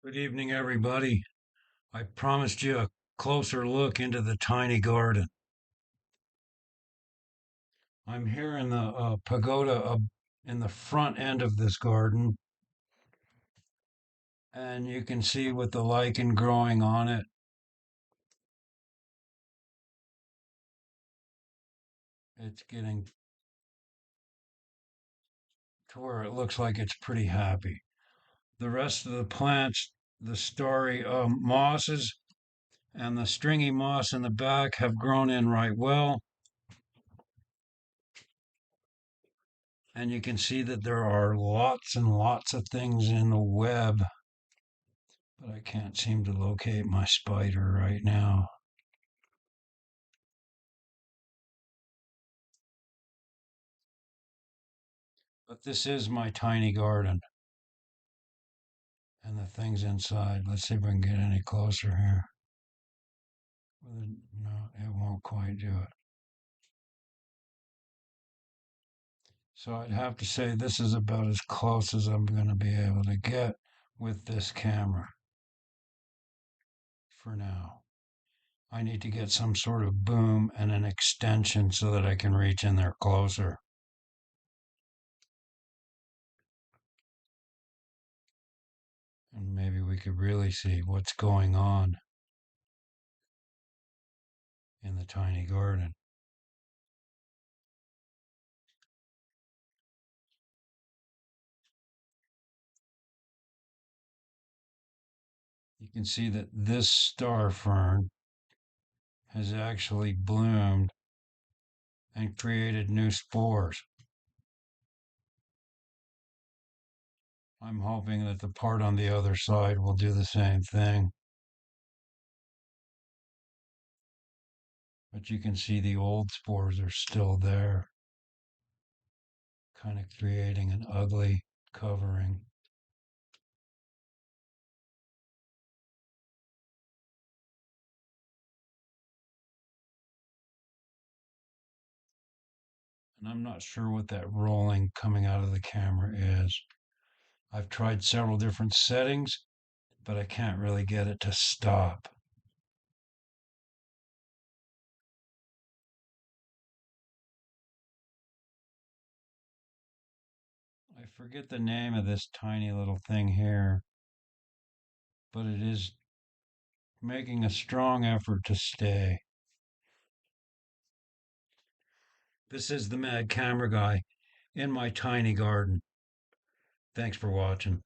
Good evening, everybody. I promised you a closer look into the tiny garden. I'm here in the pagoda in the front end of this garden, and you can see with the lichen growing on it, it's getting to where it looks like it's pretty happy. The rest of the plants, the starry mosses and the stringy moss in the back have grown in right well, and you can see that there are lots and lots of things in the web, but I can't seem to locate my spider right now. But this is my tiny garden and the things inside. Let's see if we can get any closer here. No, it won't quite do it. So I'd have to say this is about as close as I'm going to be able to get with this camera for now. I need to get some sort of boom and an extension so that I can reach in there closer. And maybe we could really see what's going on in the tiny garden. You can see that this star fern has actually bloomed and created new spores. I'm hoping that the part on the other side will do the same thing. But you can see the old spores are still there, kind of creating an ugly covering. And I'm not sure what that rolling coming out of the camera is. I've tried several different settings, but I can't really get it to stop. I forget the name of this tiny little thing here, but it is making a strong effort to stay. This is the Mad Camera Guy in my tiny garden. Thanks for watching.